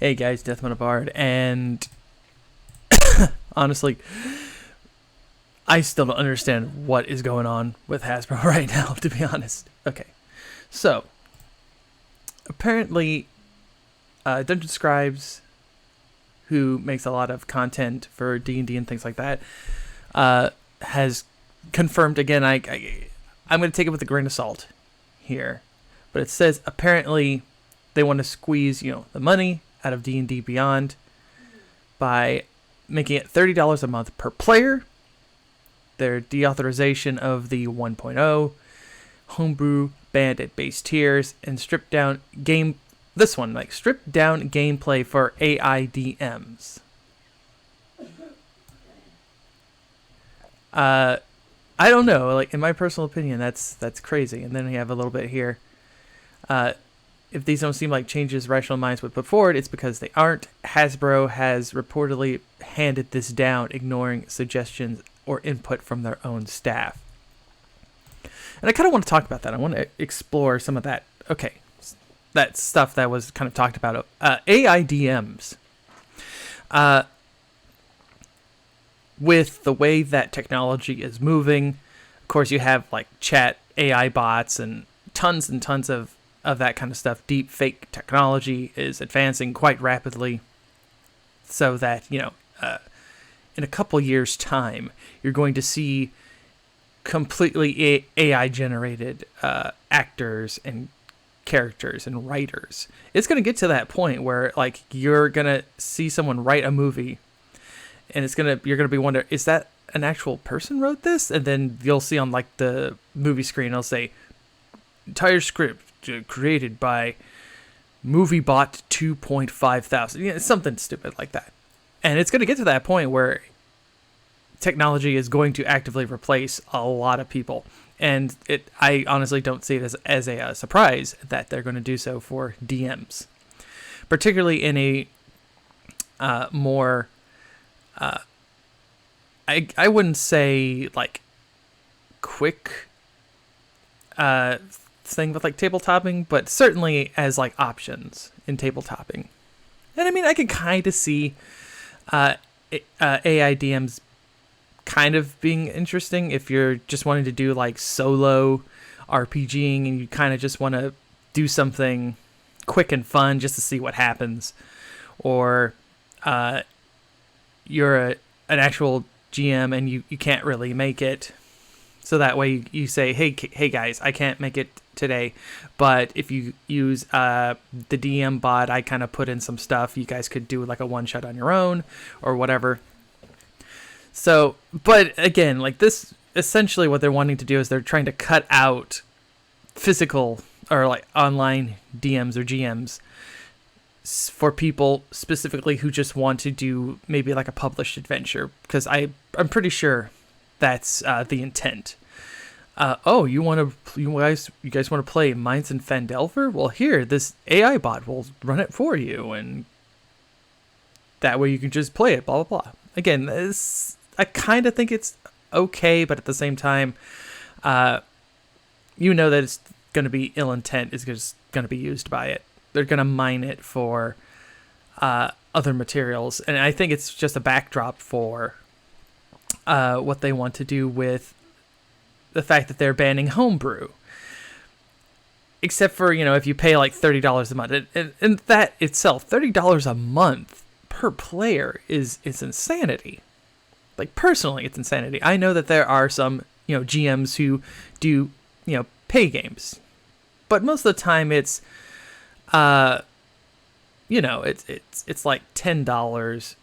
Hey guys, Deathman Bard, and honestly, I still don't understand what is going on with Hasbro right now, to be honest. Okay, so apparently, Dungeon Scribes, who makes a lot of content for D&D and things like that, has confirmed again. I'm going to take it with a grain of salt here, but it says apparently they want to squeeze the money out of D&D Beyond by making it $30 a month per player. Their deauthorization of the 1.0 homebrew banned at base tiers and stripped down stripped down gameplay for AIDMs. I don't know, in my personal opinion, that's crazy. And then we have a little bit here. If these don't seem like changes rational minds would put forward, it's because they aren't. Hasbro has reportedly handed this down, ignoring suggestions or input from their own staff. And I kind of want to talk about that. I want to explore some of that. Okay, that stuff that was kind of talked about. AIDMs. With the way that technology is moving, of course, you have chat AI bots and tons of that kind of stuff. Deep fake technology is advancing quite rapidly, so that in a couple years' time, you're going to see completely AI generated actors and characters and writers. It's going to get to that point where you're going to see someone write a movie, and you're going to be wondering, is that an actual person wrote this? And then you'll see on the movie screen, it'll say entire script created by MovieBot 2.5 thousand. Something stupid like that. And it's going to get to that point where technology is going to actively replace a lot of people. And I honestly don't see it as a surprise that they're going to do so for DMs. Particularly in a more... I wouldn't say quick thing with tabletopping, but certainly as options in tabletopping. And I mean, I can kind of see AIDMs kind of being interesting if you're just wanting to do solo RPGing and you kind of just want to do something quick and fun just to see what happens, or you're an actual GM and you can't really make it, so that way you say, hey guys, I can't make it today, but if you use the DM bot, I kind of put in some stuff, you guys could do a one shot on your own or whatever. So, but again, this essentially what they're wanting to do is they're trying to cut out physical or online DMs or GMs for people specifically who just want to do maybe a published adventure, because I'm pretty sure that's the intent. You guys want to play Minds in Phandelver? Well, here, this AI bot will run it for you, and that way you can just play it, blah blah blah. Again, I kind of think it's okay, but at the same time, that it's going to be ill intent is just going to be used by it. They're going to mine it for other materials, and I think it's just a backdrop for what they want to do with the fact that they're banning homebrew. Except for, if you pay $30 a month. And that itself, $30 a month per player is insanity. Personally, it's insanity. I know that there are some, GMs who do, pay games. But most of the time it's, it's $10, $10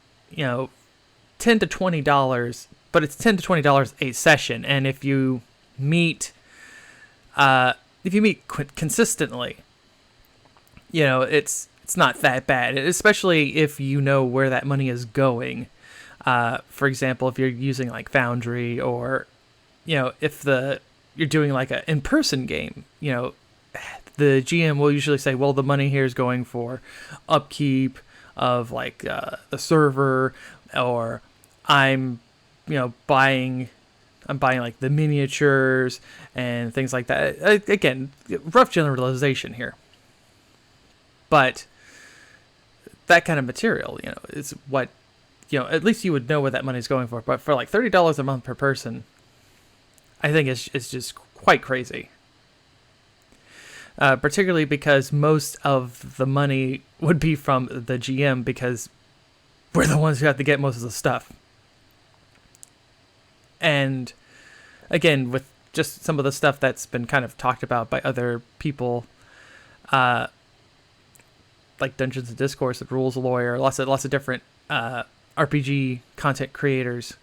to $20, but it's $10 to $20 a session. And if you meet consistently, it's not that bad, especially if you know where that money is going. For example, if you're using Foundry, or if you're doing an in-person game, the GM will usually say, well, the money here is going for upkeep of the server, or I'm buying the miniatures and things like that. Again, rough generalization here, but that kind of material, is what, at least you would know what that money's going for. But for like $30 a month per person, I think it's just quite crazy. Particularly because most of the money would be from the GM, because we're the ones who have to get most of the stuff. And again, with just some of the stuff that's been kind of talked about by other people, like Dungeons and Discourse, the Rules Lawyer, lots of different RPG content creators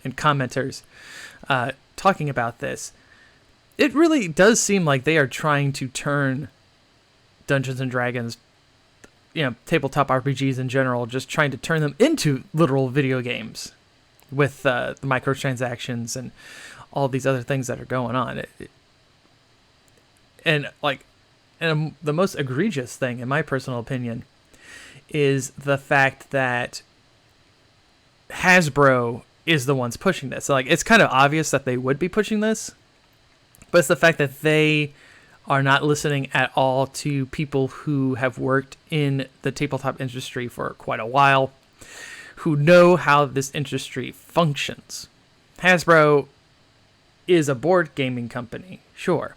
and commenters talking about this, it really does seem like they are trying to turn Dungeons and Dragons, tabletop RPGs in general, just trying to turn them into literal video games with the microtransactions and all these other things that are going on. And the most egregious thing, in my personal opinion, is the fact that Hasbro is the ones pushing this. So, it's kind of obvious that they would be pushing this, but it's the fact that they are not listening at all to people who have worked in the tabletop industry for quite a while, who know how this industry functions. Hasbro is a board gaming company, sure,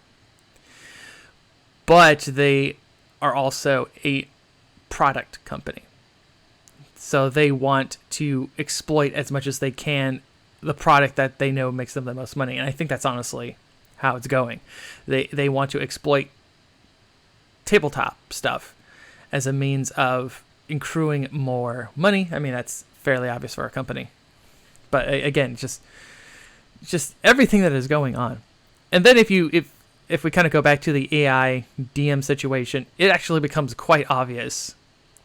but they are also a product company. So they want to exploit as much as they can the product that they know makes them the most money. And I think that's honestly how it's going. They want to exploit tabletop stuff as a means of accruing more money. I mean, that's fairly obvious for a company. But again, just everything that is going on. And then if we kind of go back to the AI DM situation, it actually becomes quite obvious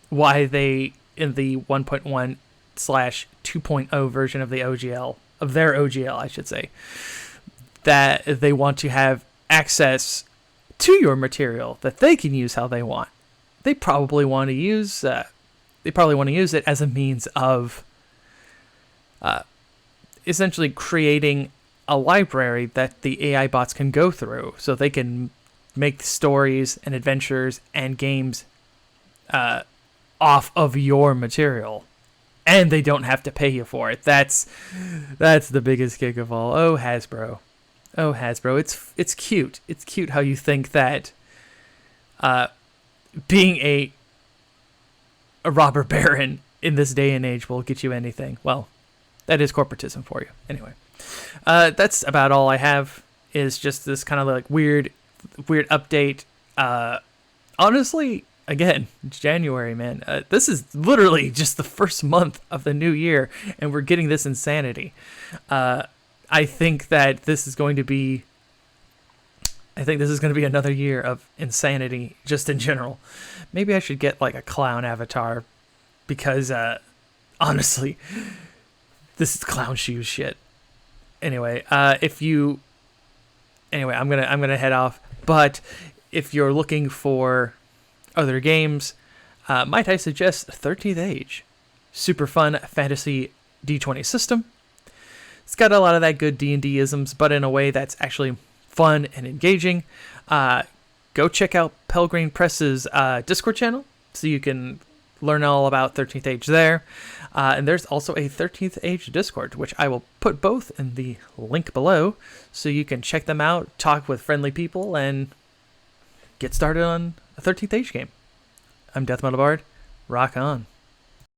why they, in the 1.1/2.0 version of the OGL, of their OGL, I should say, that they want to have access to your material that they can use how they want. They probably want to use it as a means of essentially creating a library that the AI bots can go through, so they can make stories and adventures and games off of your material, and they don't have to pay you for it. That's the biggest kick of all. Oh, Hasbro, it's cute. It's cute how you think that being a robber baron in this day and age will get you anything. Well, that is corporatism for you. Anyway, that's about all I have. Is just this kind of like weird update. Honestly, again, it's January, man. This is literally just the first month of the new year, and we're getting this insanity. I think this is going to be another year of insanity, just in general. Maybe I should get like a clown avatar, because honestly, this is clown shoes shit. Anyway, I'm gonna head off. But if you're looking for other games, might I suggest 13th Age? Super fun fantasy D20 system. It's got a lot of that good D&D-isms, but in a way that's actually fun and engaging. Go check out Pelgrane Press's Discord channel so you can learn all about 13th Age there. And there's also a 13th Age Discord, which I will put both in the link below, so you can check them out, talk with friendly people, and get started on a 13th Age game. I'm Death Metal Bard. Rock on.